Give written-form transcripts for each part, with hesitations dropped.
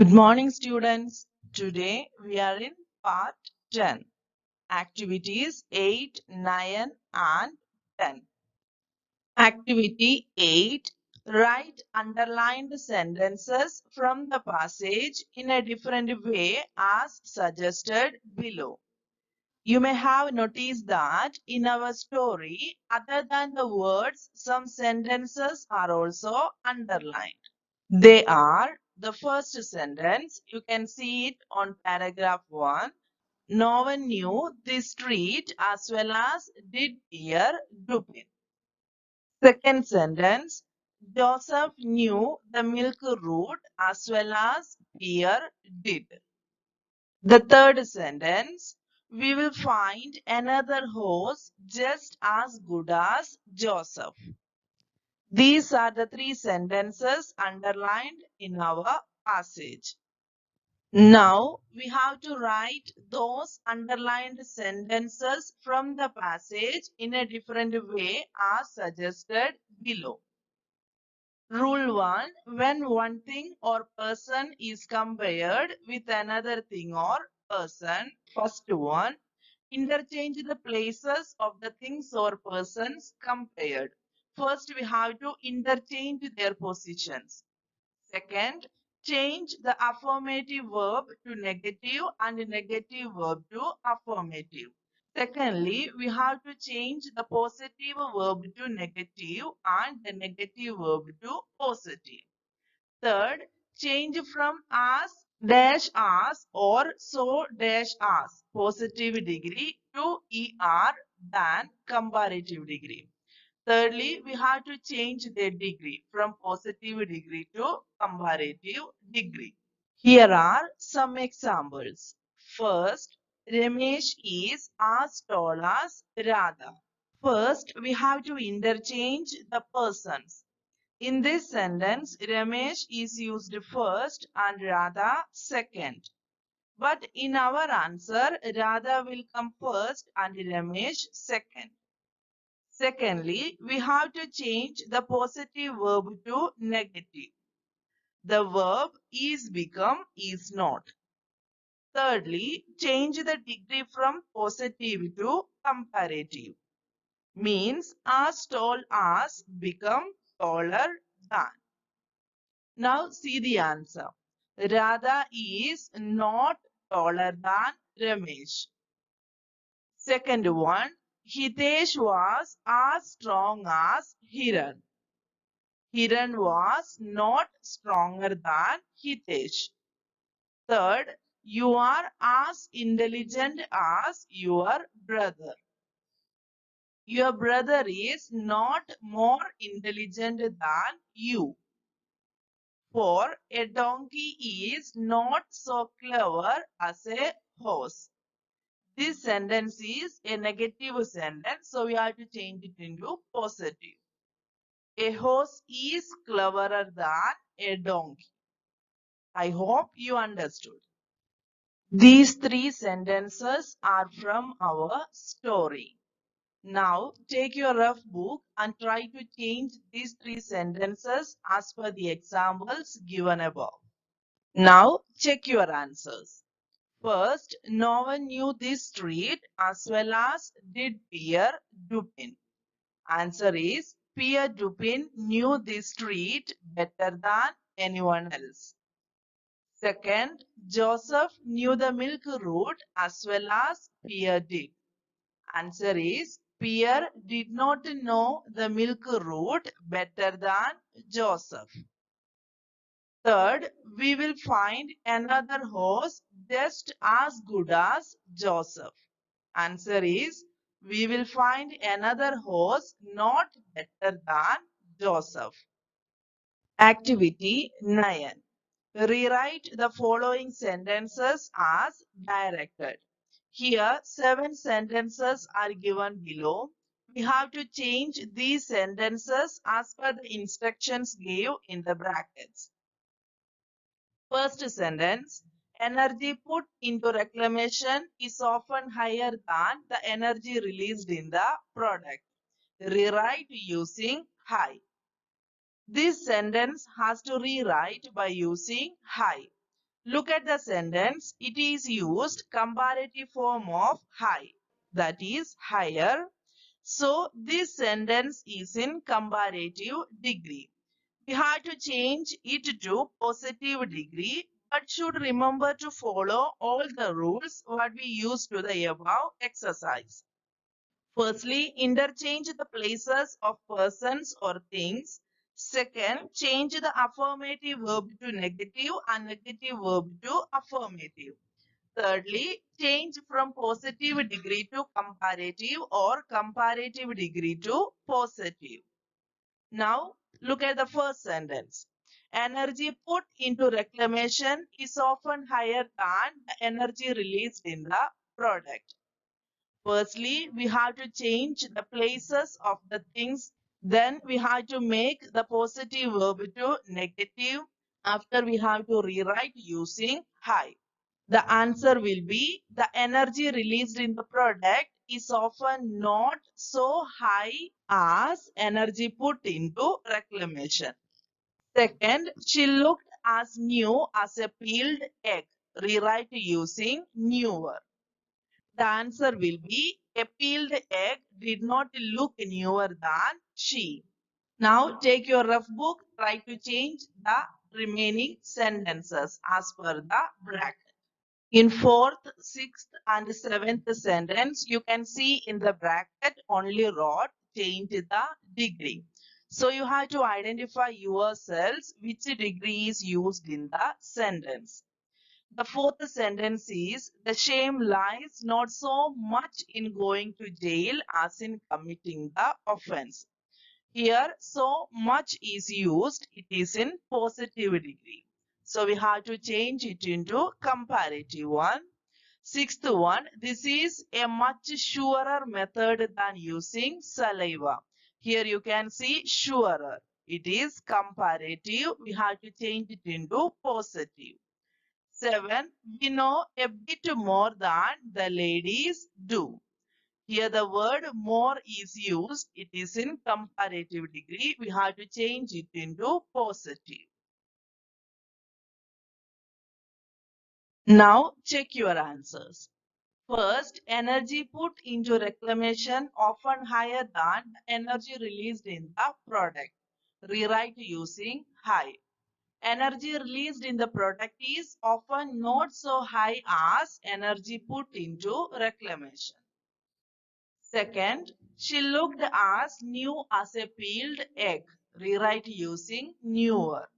Good morning, students. Today we are in part 10, activities 8, 9, and 10. Activity 8, write underlined sentences from the passage in a different way as suggested below. You may have noticed that in our story, other than the words, some sentences are also underlined. They are the first sentence. You can see it on paragraph 1. No one knew this street as well as did Pierre Dupin. Second sentence. Joseph knew the milk route as well as Pierre did. The third sentence. We will find another horse just as good as Joseph. These are the three sentences underlined in our passage. Now we have to write those underlined sentences from the passage in a different way as suggested below. Rule 1. When one thing or person is compared with another thing or person, first one, interchange the places of the things or persons compared. First, we have to interchange their positions. Second, change the affirmative verb to negative and negative verb to affirmative. Secondly, we have to change the positive verb to negative and the negative verb to positive. Third, change from as dash as or so dash as positive degree to er than comparative degree. Thirdly, we have to change the degree from positive degree to comparative degree. Here are some examples. First, Ramesh is as tall as Radha. First, we have to interchange the persons. In this sentence, Ramesh is used first and Radha second. But in our answer, Radha will come first and Ramesh second. Secondly, we have to change the positive verb to negative. The verb is become is not. Thirdly, change the degree from positive to comparative. Means as tall as become taller than. Now see the answer. Radha is not taller than Ramesh. Second one, Hitesh was as strong as Hiran. Hiran was not stronger than Hitesh. Third, you are as intelligent as your brother. Your brother is not more intelligent than you. For a donkey is not so clever as a horse. This sentence is a negative sentence, so we have to change it into positive. A horse is cleverer than a donkey. I hope you understood. These three sentences are from our story. Now take your rough book and try to change these three sentences as per the examples given above. Now check your answers. First, no one knew this street as well as did Pierre Dupin. Answer is Pierre Dupin knew this street better than anyone else. Second, Joseph knew the milk route as well as Pierre did. Answer is Pierre did not know the milk route better than Joseph. Third, we will find another horse just as good as Joseph. Answer is we will find another horse not better than Joseph. Activity 9. Rewrite the following sentences as directed. Here, 7 sentences are given below. We have to change these sentences as per the instructions given in the brackets. First sentence, energy put into reclamation is often higher than the energy released in the product. Rewrite using high. This sentence has to rewrite by using high. Look at the sentence. It is used comparative form of high, that is higher. So this sentence is in comparative degree. We have to change it to positive degree, but should remember to follow all the rules what we used to the above exercise. Firstly, interchange the places of persons or things. Second, change the affirmative verb to negative and negative verb to affirmative. Thirdly, change from positive degree to comparative or comparative degree to positive. Now, look at the first sentence. Energy put into reclamation is often higher than the energy released in the product. Firstly, we have to change the places of the things. Then we have to make the positive verb to negative. After we have to rewrite using high. The answer will be the energy released in the product is often not so high as energy put into reclamation. Second, she looked as new as a peeled egg. Rewrite using newer. The answer will be a peeled egg did not look newer than she. Now take your rough book, try to change the remaining sentences as per the bracket. In fourth, sixth, and seventh sentence, you can see in the bracket only wrote change the degree. So you have to identify yourselves which degree is used in the sentence. The fourth sentence is the shame lies not so much in going to jail as in committing the offense. Here, so much is used, it is in positive degree. So we have to change it into comparative one. Sixth one, this is a much surer method than using saliva. Here you can see surer. It is comparative. We have to change it into positive. 7. We know a bit more than the ladies do. Here the word more is used. It is in comparative degree. We have to change it into positive. Now check your answers. First, energy put into reclamation often higher than the energy released in the product. Rewrite using high. Energy released in the product is often not so high as energy put into reclamation. Second, she looked as new as a peeled egg. Rewrite using newer.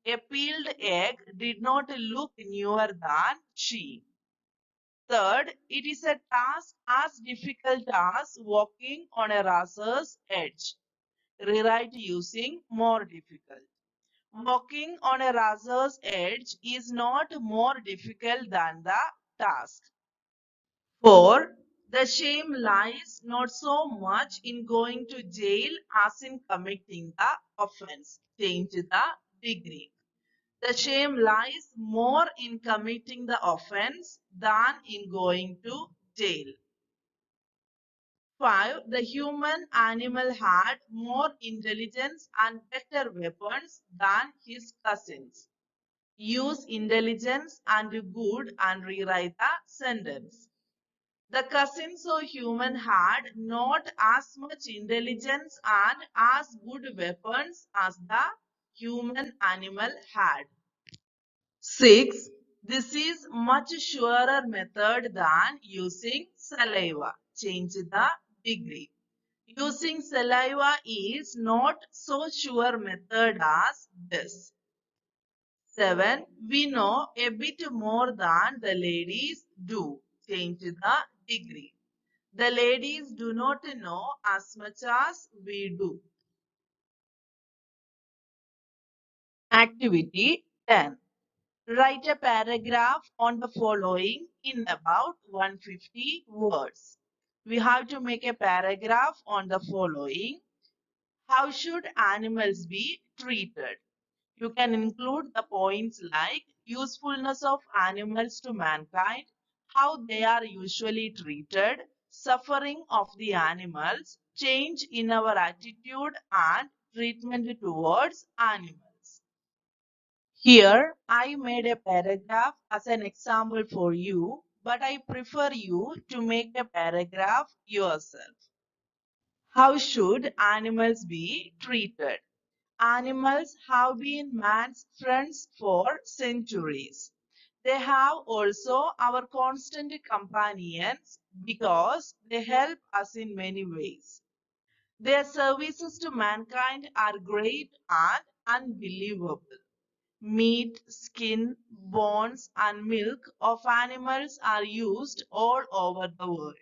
A peeled egg did not look newer than she. Third, it is a task as difficult as walking on a razor's edge. Rewrite using more difficult. Walking on a razor's edge is not more difficult than the task. 4. The shame lies not so much in going to jail as in committing the offense. Change the degree. The shame lies more in committing the offense than in going to jail. 5. The human animal had more intelligence and better weapons than his cousins. Use intelligence and good and rewrite the sentence. The cousins of human had not as much intelligence and as good weapons as the human animal had. 6. This is much surer method than using saliva. Change the degree. Using saliva is not so sure method as this. 7. We know a bit more than the ladies do. Change the degree. The ladies do not know as much as we do. Activity 10. Write a paragraph on the following in about 150 words. We have to make a paragraph on the following. How should animals be treated? You can include the points like usefulness of animals to mankind, how they are usually treated, suffering of the animals, change in our attitude and treatment towards animals. Here, I made a paragraph as an example for you, but I prefer you to make a paragraph yourself. How should animals be treated? Animals have been man's friends for centuries. They have also our constant companions because they help us in many ways. Their services to mankind are great and unbelievable. Meat, skin, bones, and milk of animals are used all over the world.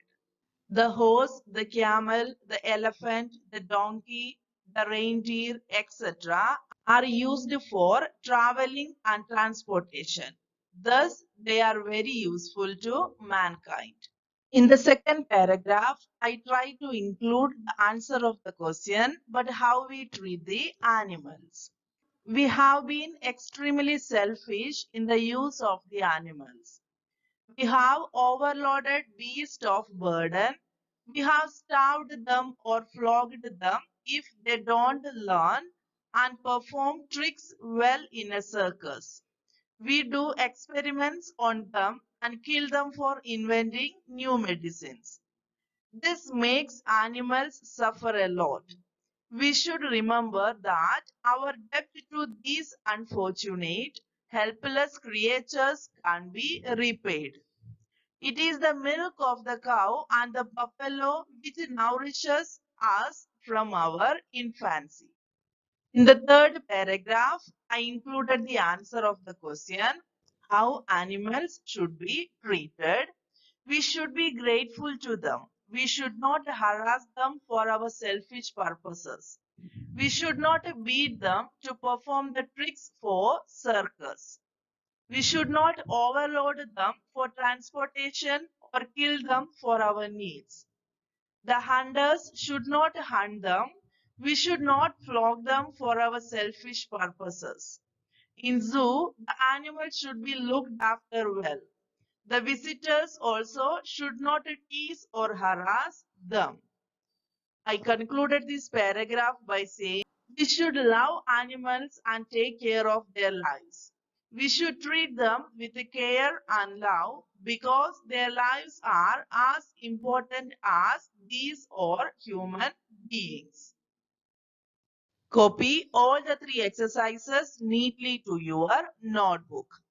The horse, the camel, the elephant, the donkey, the reindeer, etc., are used for traveling and transportation. Thus, they are very useful to mankind. In the second paragraph, I try to include the answer of the question, but how we treat the animals. We have been extremely selfish in the use of the animals. We have overloaded beasts of burden. We have starved them or flogged them if they don't learn and perform tricks well in a circus. We do experiments on them and kill them for inventing new medicines. This makes animals suffer a lot. We should remember that our debt to these unfortunate, helpless creatures can be repaid. It is the milk of the cow and the buffalo which nourishes us from our infancy. In the third paragraph, I included the answer of the question how animals should be treated. We should be grateful to them. We should not harass them for our selfish purposes. We should not beat them to perform the tricks for circus. We should not overload them for transportation or kill them for our needs. The hunters should not hunt them. We should not flog them for our selfish purposes. In zoo, the animals should be looked after well. The visitors also should not tease or harass them. I concluded this paragraph by saying we should love animals and take care of their lives. We should treat them with care and love because their lives are as important as these are human beings. Copy all the three exercises neatly to your notebook.